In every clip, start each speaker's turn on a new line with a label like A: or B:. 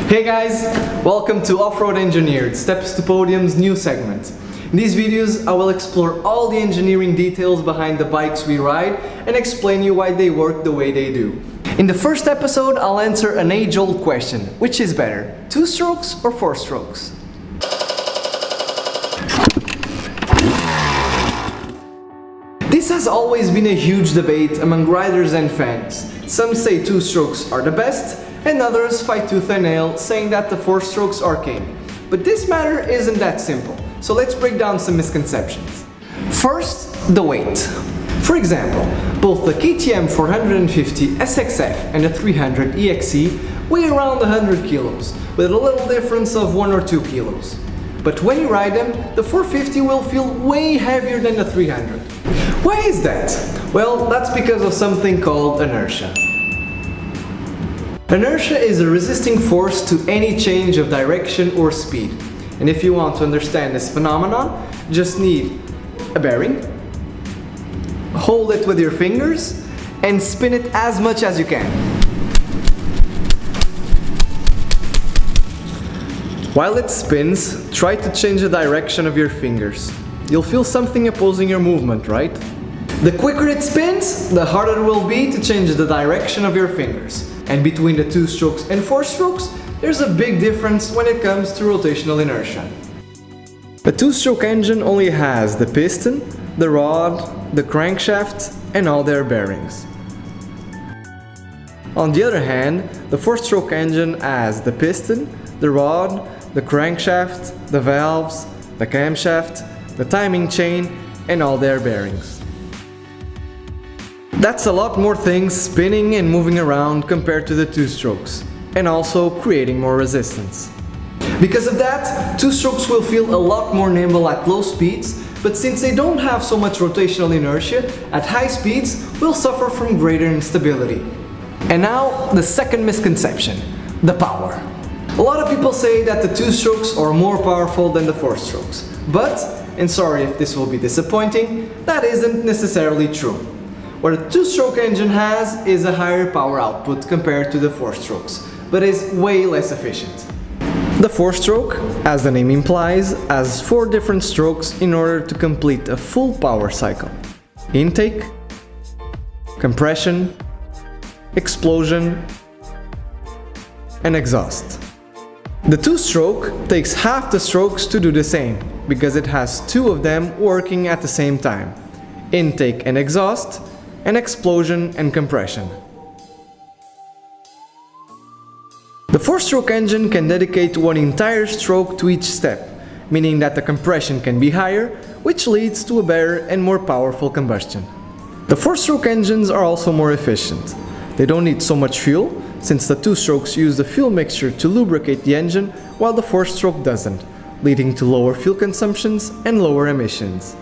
A: Hey guys, welcome to Off-Road Engineered, Steps to Podium's new segment. In these videos I will explore all the engineering details behind the bikes we ride and explain you why they work the way they do. In the first episode I'll answer an age-old question: which is better, 2 strokes or 4 strokes? This has always been a huge debate among riders and fans. Some say 2 strokes are the best, and others fight tooth and nail, saying that the 4 strokes are king. But this matter isn't that simple, so let's break down some misconceptions. First, the weight. For example, both the KTM 450 SXF and the 300 EXE weigh around 100 kilos, with a little difference of 1 or 2 kilos. But when you ride them, the 450 will feel way heavier than the 300. Why is that? Well, that's because of something called inertia. Inertia is a resisting force to any change of direction or speed. And if you want to understand this phenomenon, just need a bearing, hold it with your fingers, and spin it as much as you can. While it spins, try to change the direction of your fingers. You'll feel something opposing your movement, right? The quicker it spins, the harder it will be to change the direction of your fingers. And between the 2 strokes and 4 strokes, there's a big difference when it comes to rotational inertia. A 2-stroke engine only has the piston, the rod, the crankshaft, and all their bearings. On the other hand, the 4-stroke engine has the piston, the rod, the crankshaft, the valves, the camshaft, the timing chain, and all their bearings. That's a lot more things spinning and moving around compared to the 2 strokes, and also creating more resistance. Because of that, 2 strokes will feel a lot more nimble at low speeds, but since they don't have so much rotational inertia, at high speeds will suffer from greater instability. And now, the second misconception: the power. A lot of people say that the 2 strokes are more powerful than the 4 strokes, but, and sorry if this will be disappointing, that isn't necessarily true. What a 2-stroke engine has is a higher power output compared to the 4 strokes, but is way less efficient. The 4-stroke, as the name implies, has 4 different strokes in order to complete a full power cycle: intake, compression, explosion, and exhaust. The 2-stroke takes half the strokes to do the same, because it has 2 of them working at the same time: intake and exhaust, and explosion and compression. The 4-stroke engine can dedicate one entire stroke to each step, meaning that the compression can be higher, which leads to a better and more powerful combustion. The 4-stroke engines are also more efficient. They don't need so much fuel, since the 2 strokes use the fuel mixture to lubricate the engine, while the 4-stroke doesn't, leading to lower fuel consumptions and lower emissions.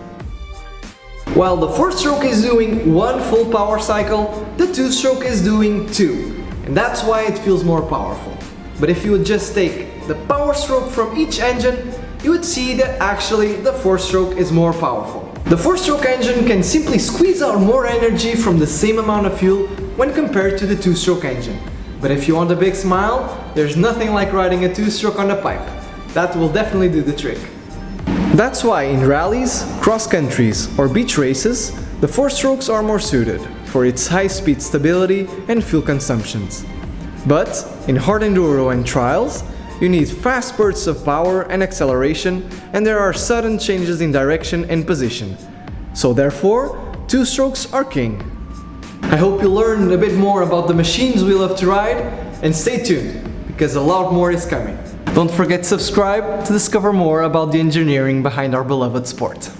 A: While the 4-stroke is doing 1 full power cycle, the 2-stroke is doing 2, and that's why it feels more powerful. But if you would just take the power stroke from each engine, you would see that actually the 4-stroke is more powerful. The 4-stroke engine can simply squeeze out more energy from the same amount of fuel when compared to the 2-stroke engine. But if you want a big smile, there's nothing like riding a 2-stroke on a pipe. That will definitely do the trick. That's why in rallies, cross-countries, or beach races, the 4 strokes are more suited for its high-speed stability and fuel consumptions. But in hard enduro and trials, you need fast bursts of power and acceleration, and there are sudden changes in direction and position. So therefore, 2 strokes are king. I hope you learned a bit more about the machines we love to ride, and stay tuned, because a lot more is coming. Don't forget to subscribe to discover more about the engineering behind our beloved sport.